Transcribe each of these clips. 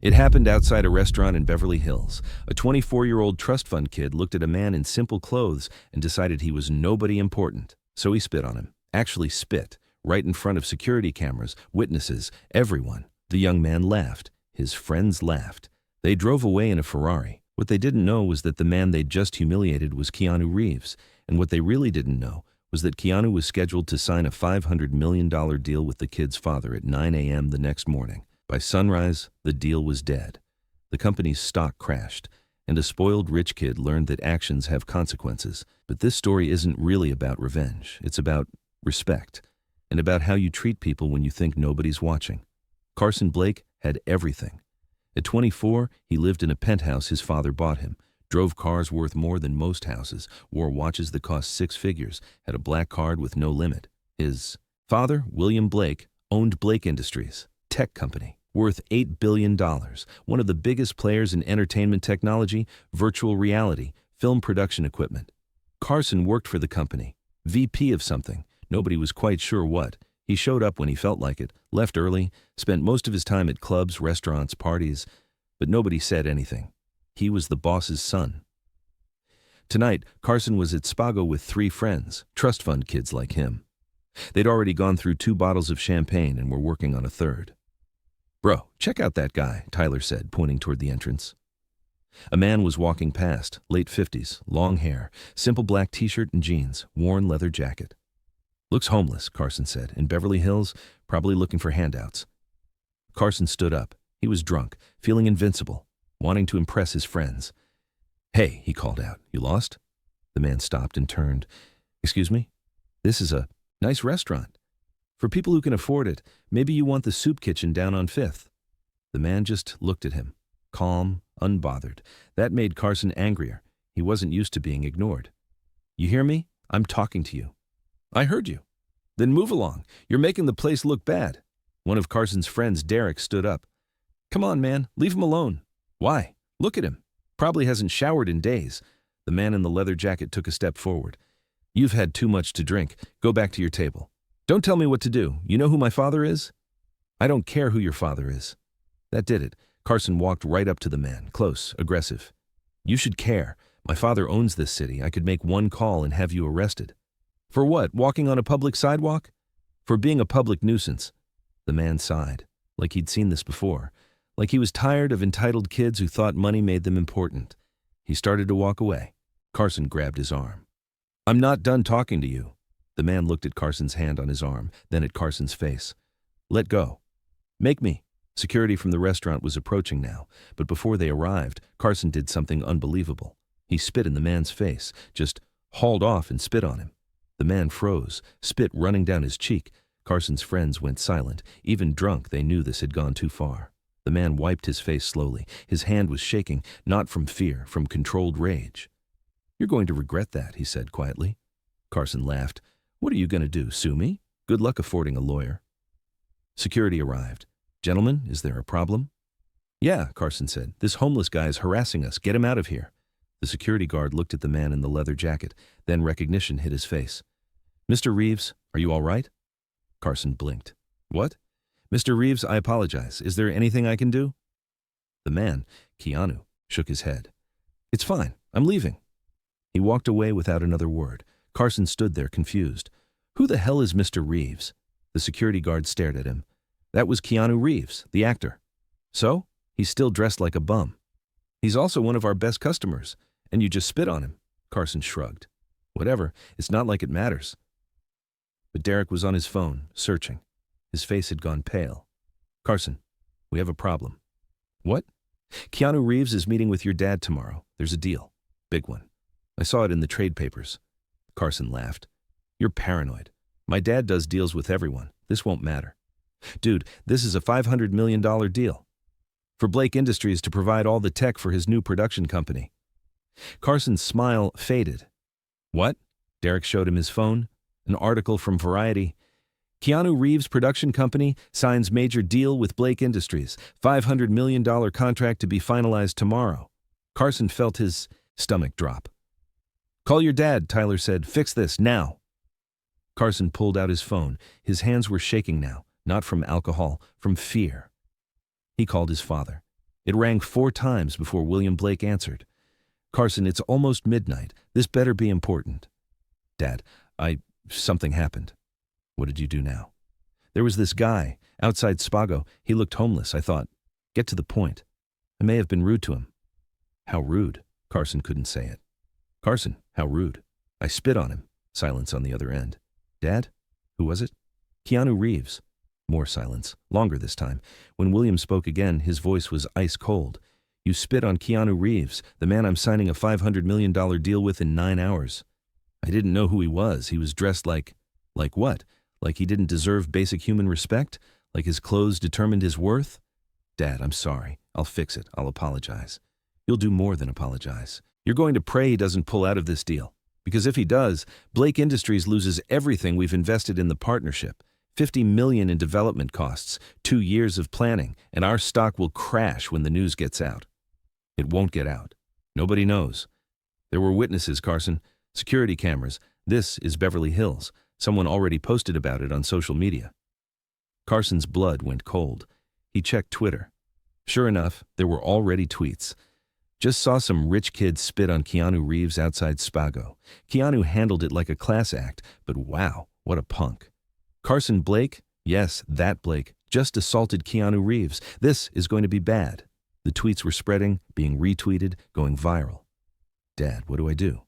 It happened outside a restaurant in Beverly Hills. A 24-year-old trust fund kid looked at a man in simple clothes and decided he was nobody important. So he spit on him. Actually spit, right in front of security cameras, witnesses, everyone. The young man laughed. His friends laughed. They drove away in a Ferrari. What they didn't know was that the man they'd just humiliated was Keanu Reeves. And what they really didn't know was that Keanu was scheduled to sign a $500 million deal with the kid's father at 9 a.m. the next morning. By sunrise, the deal was dead. The company's stock crashed, and a spoiled rich kid learned that actions have consequences. But this story isn't really about revenge. It's about respect, and about how you treat people when you think nobody's watching. Carson Blake had everything. At 24, he lived in a penthouse his father bought him, drove cars worth more than most houses, wore watches that cost six figures, had a black card with no limit. His father, William Blake, owned Blake Industries, tech company, worth $8 billion, one of the biggest players in entertainment technology, virtual reality, film production equipment. Carson worked for the company, VP of something, nobody was quite sure what. He showed up when he felt like it, left early, spent most of his time at clubs, restaurants, parties, but nobody said anything. He was the boss's son. Tonight, Carson was at Spago with three friends, trust fund kids like him. They'd already gone through 2 bottles of champagne and were working on a third. "Bro, check out that guy," Tyler said, pointing toward the entrance. A man was walking past, late 50s, long hair, simple black t-shirt and jeans, worn leather jacket. "Looks homeless," Carson said. "In Beverly Hills, probably looking for handouts." Carson stood up. He was drunk, feeling invincible, wanting to impress his friends. "Hey," he called out, "you lost?" The man stopped and turned. "Excuse me? This is a nice restaurant. For people who can afford it, maybe you want the soup kitchen down on 5th. The man just looked at him, calm, unbothered. That made Carson angrier. He wasn't used to being ignored. "You hear me? I'm talking to you." "I heard you." "Then move along. You're making the place look bad." One of Carson's friends, Derek, stood up. "Come on, man, leave him alone." "Why? Look at him. Probably hasn't showered in days." The man in the leather jacket took a step forward. "You've had too much to drink. Go back to your table." "Don't tell me what to do. You know who my father is?" "I don't care who your father is." That did it. Carson walked right up to the man, close, aggressive. "You should care. My father owns this city. I could make one call and have you arrested." "For what? Walking on a public sidewalk?" "For being a public nuisance." The man sighed, like he'd seen this before, like he was tired of entitled kids who thought money made them important. He started to walk away. Carson grabbed his arm. "I'm not done talking to you." The man looked at Carson's hand on his arm, then at Carson's face. "Let go." "Make me." Security from the restaurant was approaching now, but before they arrived, Carson did something unbelievable. He spit in the man's face, just hauled off and spit on him. The man froze, spit running down his cheek. Carson's friends went silent. Even drunk, they knew this had gone too far. The man wiped his face slowly. His hand was shaking, not from fear, from controlled rage. "You're going to regret that," he said quietly. Carson laughed. "What are you going to do, sue me? Good luck affording a lawyer." Security arrived. "Gentlemen, is there a problem?" "Yeah," Carson said. "This homeless guy is harassing us. Get him out of here." The security guard looked at the man in the leather jacket. Then recognition hit his face. "Mr. Reeves, are you all right?" Carson blinked. "What?" "Mr. Reeves, I apologize. Is there anything I can do?" The man, Keanu, shook his head. "It's fine. I'm leaving." He walked away without another word. Carson stood there confused. "Who the hell is Mr. Reeves?" The security guard stared at him. "That was Keanu Reeves, the actor." "So? He's still dressed like a bum." "He's also one of our best customers. And you just spit on him." Carson shrugged. "Whatever. It's not like it matters." But Derek was on his phone, searching. His face had gone pale. "Carson, we have a problem." "What?" "Keanu Reeves is meeting with your dad tomorrow. There's a deal. Big one. I saw it in the trade papers." Carson laughed. "You're paranoid. My dad does deals with everyone. This won't matter." "Dude, this is a $500 million deal. For Blake Industries to provide all the tech for his new production company." Carson's smile faded. "What?" Derek showed him his phone. An article from Variety. "Keanu Reeves' production company signs major deal with Blake Industries. $500 million contract to be finalized tomorrow." Carson felt his stomach drop. "Call your dad," Tyler said. "Fix this, now." Carson pulled out his phone. His hands were shaking now, not from alcohol, from fear. He called his father. It rang 4 times before William Blake answered. "Carson, it's almost midnight. This better be important." "Dad, something happened." "What did you do now?" "There was this guy outside Spago. He looked homeless. I thought, get to the point. I may have been rude to him." "How rude?" Carson couldn't say it. "Carson, how rude?" "I spit on him." Silence on the other end. "Dad? Who was it?" "Keanu Reeves." More silence, longer this time. When William spoke again, his voice was ice cold. "You spit on Keanu Reeves, the man I'm signing a $500 million deal with in 9 hours. I didn't know who he was. He was dressed like what? Like he didn't deserve basic human respect? Like his clothes determined his worth?" "Dad, I'm sorry. I'll fix it. I'll apologize." "You'll do more than apologize. You're going to pray he doesn't pull out of this deal. Because if he does, Blake Industries loses everything we've invested in the partnership. $50 million in development costs, 2 years of planning, and our stock will crash when the news gets out." "It won't get out. Nobody knows. There were witnesses, Carson. Security cameras. This is Beverly Hills. Someone already posted about it on social media." Carson's blood went cold. He checked Twitter. Sure enough, there were already tweets. "Just saw some rich kid spit on Keanu Reeves outside Spago. Keanu handled it like a class act, but wow, what a punk. Carson Blake, yes, that Blake, just assaulted Keanu Reeves. This is going to be bad." The tweets were spreading, being retweeted, going viral. "Dad, what do I do?"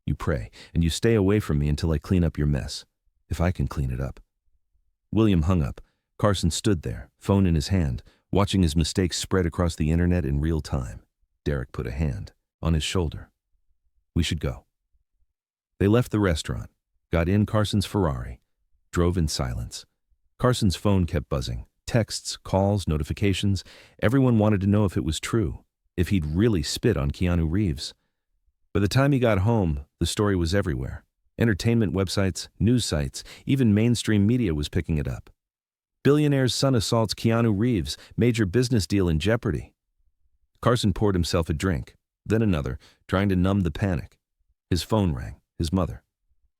"You pray, and you stay away from me until I clean up your mess. If I can clean it up." William hung up. Carson stood there, phone in his hand, watching his mistakes spread across the internet in real time. Derek put a hand on his shoulder. "We should go." They left the restaurant, got in Carson's Ferrari, drove in silence. Carson's phone kept buzzing. Texts, calls, notifications. Everyone wanted to know if it was true, if he'd really spit on Keanu Reeves. By the time he got home, the story was everywhere. Entertainment websites, news sites, even mainstream media was picking it up. Billionaire's son assaults Keanu Reeves, major business deal in jeopardy. Carson poured himself a drink, then another, trying to numb the panic. His phone rang. His mother.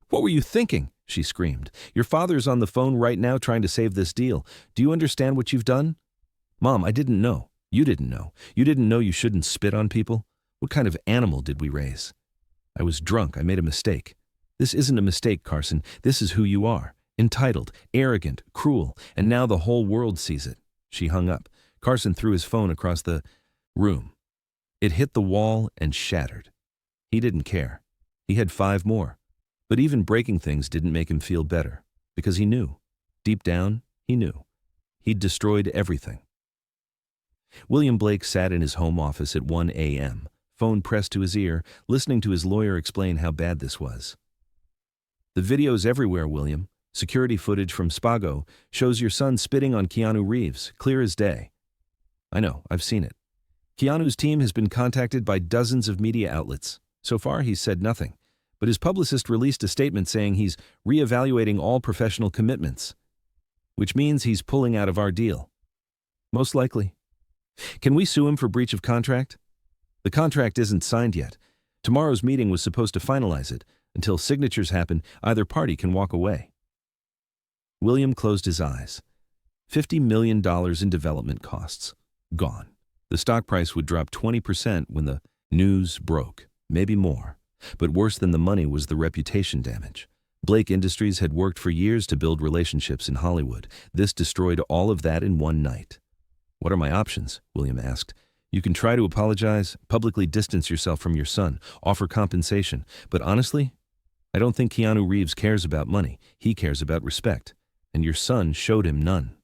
"What were you thinking?" she screamed. "Your father's on the phone right now trying to save this deal. Do you understand what you've done?" "Mom, I didn't know. You didn't know. You didn't know you shouldn't spit on people? What kind of animal did we raise?" "I was drunk. I made a mistake." "This isn't a mistake, Carson. This is who you are. Entitled, arrogant, cruel, and now the whole world sees it." She hung up. Carson threw his phone across the room. It hit the wall and shattered. He didn't care. He had 5 more. But even breaking things didn't make him feel better, because he knew. Deep down, he knew. He'd destroyed everything. William Blake sat in his home office at 1 a.m., phone pressed to his ear, listening to his lawyer explain how bad this was. "The video's everywhere, William. Security footage from Spago shows your son spitting on Keanu Reeves, clear as day." "I know, I've seen it. Keanu's team has been contacted by dozens of media outlets. So far, he's said nothing. But his publicist released a statement saying he's reevaluating all professional commitments, which means he's pulling out of our deal. Most likely. Can we sue him for breach of contract? The contract isn't signed yet. Tomorrow's meeting was supposed to finalize it. Until signatures happen, either party can walk away." William closed his eyes. $50 million in development costs. Gone. The stock price would drop 20% when the news broke, maybe more. But worse than the money was the reputation damage. Blake Industries had worked for years to build relationships in Hollywood. This destroyed all of that in one night. "What are my options?" William asked. "You can try to apologize, publicly distance yourself from your son, offer compensation. But honestly, I don't think Keanu Reeves cares about money. He cares about respect. And your son showed him none."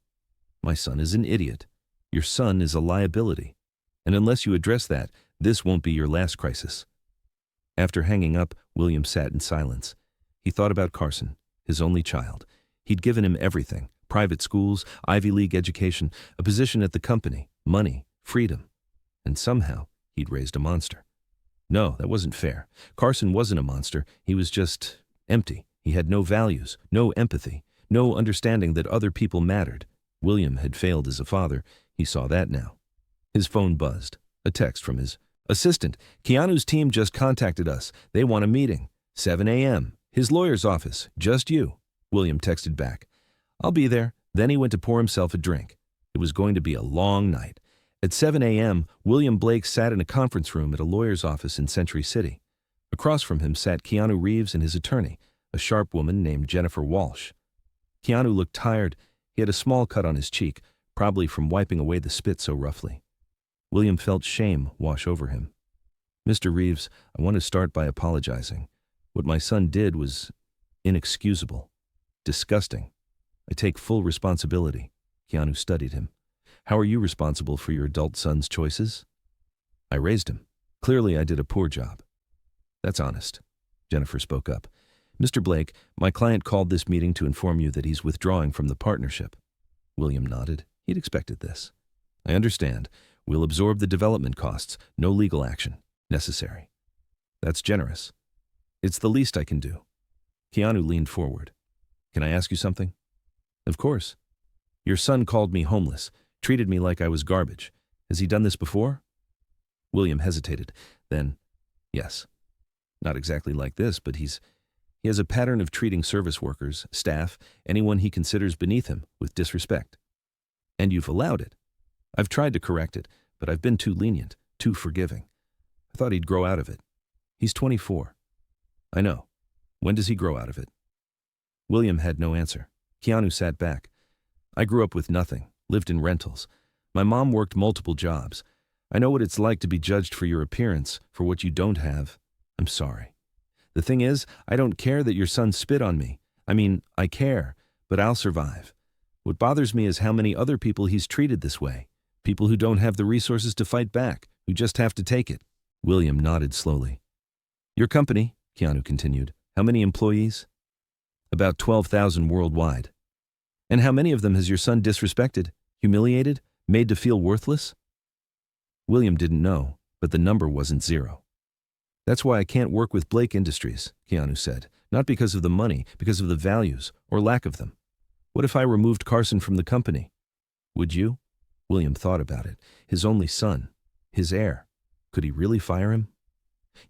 "My son is an idiot. Your son is a liability. And unless you address that, this won't be your last crisis." After hanging up, William sat in silence. He thought about Carson, his only child. He'd given him everything: private schools, Ivy League education, a position at the company, money, freedom. And somehow, he'd raised a monster. No, that wasn't fair. Carson wasn't a monster. He was just empty. He had no values, no empathy, no understanding that other people mattered. William had failed as a father. He saw that now. His phone buzzed. A text from his assistant. "Keanu's team just contacted us. They want a meeting. 7 a.m. His lawyer's office. Just you." William texted back. "I'll be there." Then he went to pour himself a drink. It was going to be a long night. At 7 a.m., William Blake sat in a conference room at a lawyer's office in Century City. Across from him sat Keanu Reeves and his attorney, a sharp woman named Jennifer Walsh. Keanu looked tired. He had a small cut on his cheek, probably from wiping away the spit so roughly. William felt shame wash over him. "Mr. Reeves, I want to start by apologizing. What my son did was inexcusable, disgusting. I take full responsibility." Keanu studied him. "How are you responsible for your adult son's choices?" "I raised him. Clearly I did a poor job." "That's honest." Jennifer spoke up. "Mr. Blake, my client called this meeting to inform you that he's withdrawing from the partnership." William nodded. He'd expected this. "I understand. We'll absorb the development costs. No legal action necessary." "That's generous." "It's the least I can do." Keanu leaned forward. "Can I ask you something?" "Of course." "Your son called me homeless, treated me like I was garbage. Has he done this before?" William hesitated. Then, "Yes. Not exactly like this, but he has a pattern of treating service workers, staff, anyone he considers beneath him, with disrespect. And you've allowed it." "I've tried to correct it, but I've been too lenient, too forgiving. I thought he'd grow out of it." "He's 24. "I know. When does he grow out of it?" William had no answer. Keanu sat back. "I grew up with nothing, lived in rentals. My mom worked multiple jobs. I know what it's like to be judged for your appearance, for what you don't have. I'm sorry. The thing is, I don't care that your son spit on me. I mean, I care, but I'll survive. What bothers me is how many other people he's treated this way. People who don't have the resources to fight back, who just have to take it." William nodded slowly. "Your company," Keanu continued, "how many employees?" "About 12,000 worldwide." "And how many of them has your son disrespected, humiliated, made to feel worthless?" William didn't know, but the number wasn't zero. "That's why I can't work with Blake Industries," Keanu said. "Not because of the money, because of the values, or lack of them. What if I removed Carson from the company?" "Would you?" William thought about it. His only son, his heir. Could he really fire him?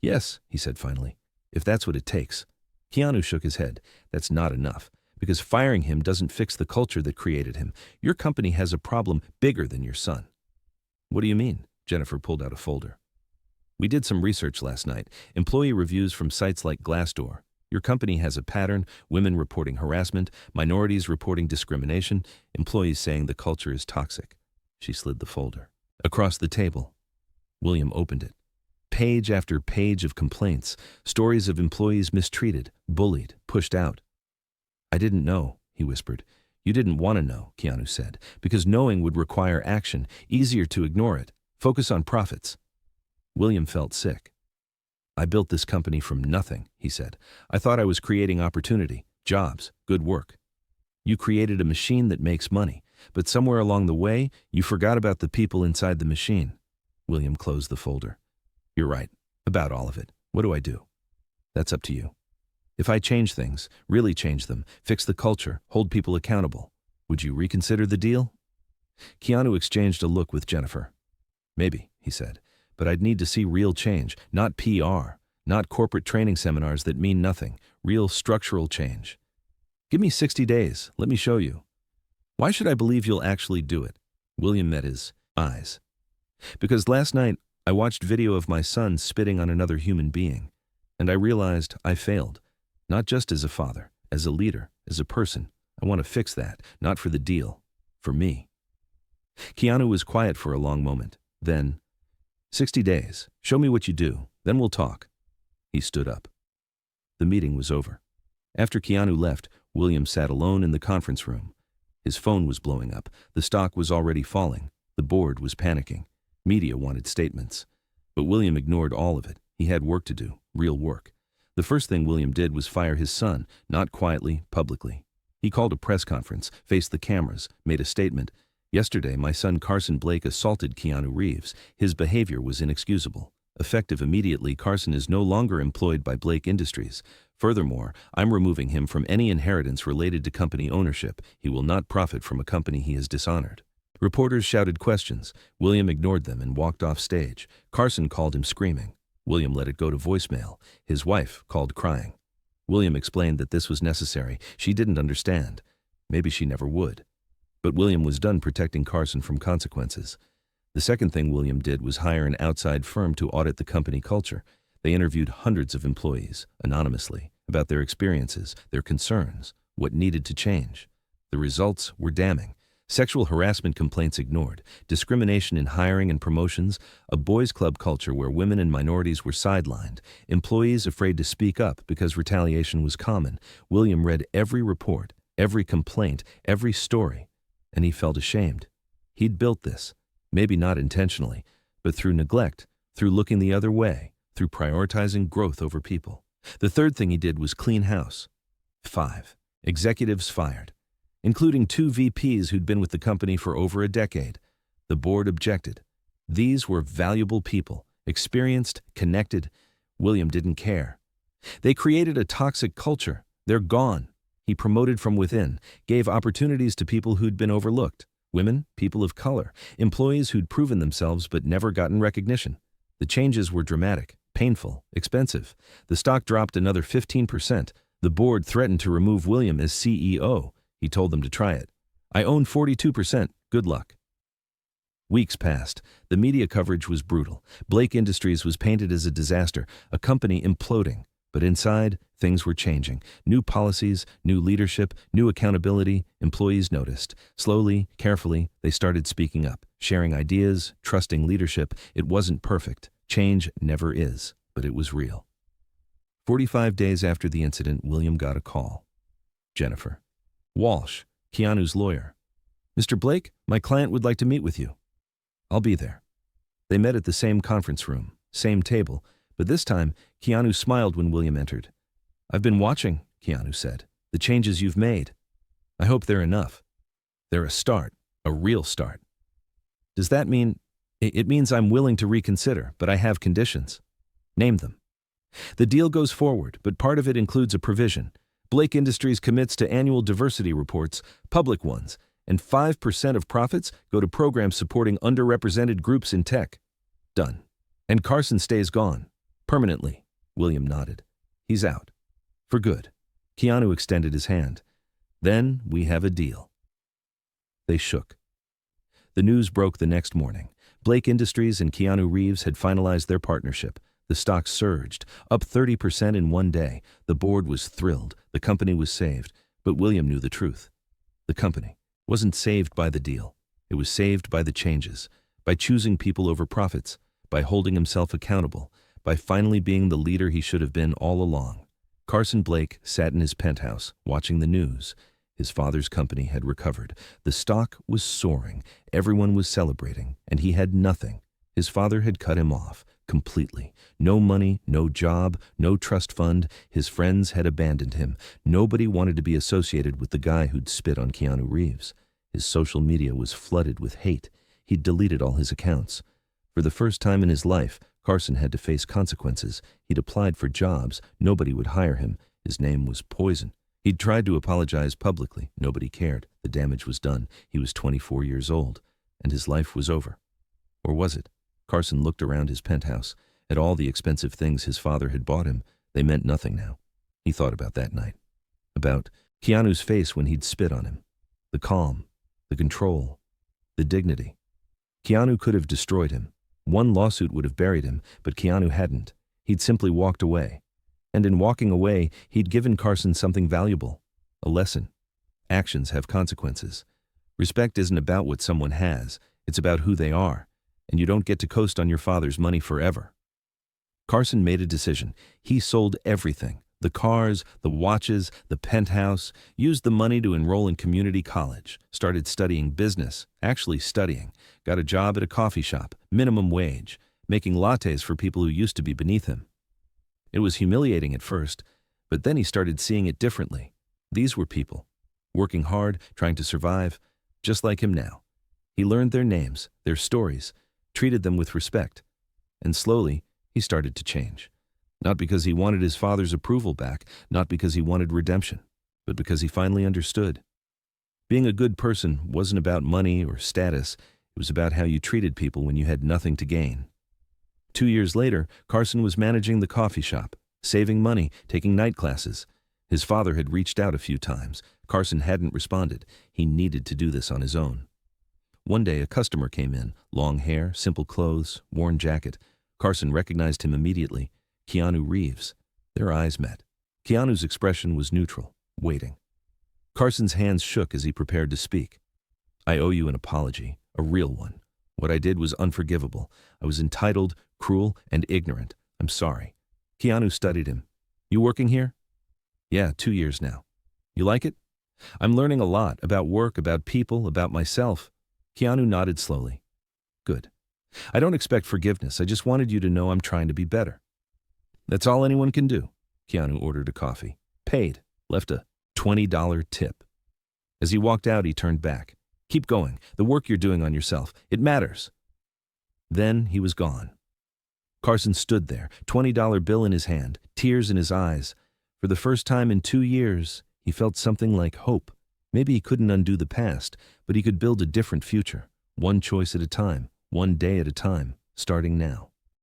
"Yes," he said finally, "if that's what it takes." Keanu shook his head. "That's not enough, because firing him doesn't fix the culture that created him. Your company has a problem bigger than your son." "What do you mean?" Jennifer pulled out a folder. "We did some research last night. Employee reviews from sites like Glassdoor. Your company has a pattern, women reporting harassment, minorities reporting discrimination, employees saying the culture is toxic." She slid the folder across the table. William opened it. Page after page of complaints, stories of employees mistreated, bullied, pushed out. "I didn't know," he whispered. "You didn't want to know," Keanu said, "because knowing would require action, easier to ignore it, focus on profits." William felt sick. "I built this company from nothing," he said. "I thought I was creating opportunity, jobs, good work. You created a machine that makes money, but somewhere along the way, you forgot about the people inside the machine." William closed the folder. "You're right, about all of it. What do I do?" "That's up to you. If I change things, really change them, fix the culture, hold people accountable, would you reconsider the deal?" Keanu exchanged a look with Jennifer. "Maybe," he said, "but I'd need to see real change, not PR, not corporate training seminars that mean nothing, real structural change. Give me 60 days, let me show you." "Why should I believe you'll actually do it?" William met his eyes. "Because last night I watched video of my son spitting on another human being, and I realized I failed, not just as a father, as a leader, as a person. I want to fix that, not for the deal, for me." Keanu was quiet for a long moment. Then, 60 days, show me what you do, then we'll talk." He stood up. The meeting was over. After Keanu left, William sat alone in the conference room. His phone was blowing up. The stock was already falling. The board was panicking. Media wanted statements. But William ignored all of it. He had work to do, real work. The first thing William did was fire his son, not quietly, publicly. He called a press conference, faced the cameras, made a statement. "Yesterday, my son Carson Blake assaulted Keanu Reeves. His behavior was inexcusable. Effective immediately, Carson is no longer employed by Blake Industries. Furthermore, I'm removing him from any inheritance related to company ownership. He will not profit from a company he has dishonored." Reporters shouted questions. William ignored them and walked off stage. Carson called him screaming. William let it go to voicemail. His wife called crying. William explained that this was necessary. She didn't understand. Maybe she never would. But William was done protecting Carson from consequences. The second thing William did was hire an outside firm to audit the company culture. They interviewed hundreds of employees, anonymously, about their experiences, their concerns, what needed to change. The results were damning. Sexual harassment complaints ignored, discrimination in hiring and promotions, a boys' club culture where women and minorities were sidelined, employees afraid to speak up because retaliation was common. William read every report, every complaint, every story, and he felt ashamed. He'd built this, maybe not intentionally, but through neglect, through looking the other way, through prioritizing growth over people. The third thing he did was clean house. 5 executives fired, including 2 VPs who'd been with the company for over a decade. The board objected. These were valuable people, experienced, connected. William didn't care. They created a toxic culture. They're gone. He promoted from within, gave opportunities to people who'd been overlooked. Women, people of color, employees who'd proven themselves but never gotten recognition. The changes were dramatic, painful, expensive. The stock dropped another 15%. The board threatened to remove William as CEO. He told them to try it. I own 42%. Good luck. Weeks passed. The media coverage was brutal. Blake Industries was painted as a disaster, a company imploding. But inside, things were changing. New policies, new leadership, new accountability. Employees noticed. Slowly, carefully, they started speaking up, sharing ideas, trusting leadership. It wasn't perfect. Change never is, but it was real. 45 days after the incident, William got a call. Jennifer Walsh, Keanu's lawyer. Mr. Blake, my client would like to meet with you. I'll be there. They met at the same conference room, same table, but this time, Keanu smiled when William entered. I've been watching, Keanu said, the changes you've made. I hope they're enough. They're a start, a real start. Does that mean? It means I'm willing to reconsider, but I have conditions. Name them. The deal goes forward, but part of it includes a provision. Blake Industries commits to annual diversity reports, public ones, and 5% of profits go to programs supporting underrepresented groups in tech. Done. And Carson stays gone. Permanently. William nodded. He's out. For good. Keanu extended his hand. Then we have a deal. They shook. The news broke the next morning. Blake Industries and Keanu Reeves had finalized their partnership. The stock surged, up 30% in one day. The board was thrilled. The company was saved. But William knew the truth. The company wasn't saved by the deal. It was saved by the changes, by choosing people over profits, by holding himself accountable, by finally being the leader he should have been all along. Carson Blake sat in his penthouse, watching the news. His father's company had recovered. The stock was soaring. Everyone was celebrating, and he had nothing. His father had cut him off. Completely. No money, no job, no trust fund. His friends had abandoned him. Nobody wanted to be associated with the guy who'd spit on Keanu Reeves. His social media was flooded with hate. He'd deleted all his accounts. For the first time in his life, Carson had to face consequences. He'd applied for jobs. Nobody would hire him. His name was poison. He'd tried to apologize publicly. Nobody cared. The damage was done. He was 24 years old, and his life was over. Or was it? Carson looked around his penthouse, at all the expensive things his father had bought him. They meant nothing now. He thought about that night. About Keanu's face when he'd spit on him. The calm, the control, the dignity. Keanu could have destroyed him. One lawsuit would have buried him, but Keanu hadn't. He'd simply walked away. And in walking away, he'd given Carson something valuable. A lesson. Actions have consequences. Respect isn't about what someone has. It's about who they are. And you don't get to coast on your father's money forever. Carson made a decision. He sold everything. The cars, the watches, the penthouse, used the money to enroll in community college, started studying business, actually studying, got a job at a coffee shop, minimum wage, making lattes for people who used to be beneath him. It was humiliating at first, but then he started seeing it differently. These were people, working hard, trying to survive, just like him now. He learned their names, their stories, treated them with respect, and slowly he started to change. Not because he wanted his father's approval back, not because he wanted redemption, but because he finally understood. Being a good person wasn't about money or status, it was about how you treated people when you had nothing to gain. 2 years later, Carson was managing the coffee shop, saving money, taking night classes. His father had reached out a few times. Carson hadn't responded. He needed to do this on his own. One day, a customer came in, long hair, simple clothes, worn jacket. Carson recognized him immediately. Keanu Reeves. Their eyes met. Keanu's expression was neutral, waiting. Carson's hands shook as he prepared to speak. I owe you an apology, a real one. What I did was unforgivable. I was entitled, cruel, and ignorant. I'm sorry. Keanu studied him. You working here? Yeah, 2 years now. You like it? I'm learning a lot about work, about people, about myself. Keanu nodded slowly. Good. I don't expect forgiveness. I just wanted you to know I'm trying to be better. That's all anyone can do. Keanu ordered a coffee. Paid. Left a $20 tip. As he walked out, he turned back. Keep going. The work you're doing on yourself. It matters. Then he was gone. Carson stood there, $20 bill in his hand, tears in his eyes. For the first time in 2 years, he felt something like hope. Maybe he couldn't undo the past, but he could build a different future, one choice at a time, one day at a time, starting now.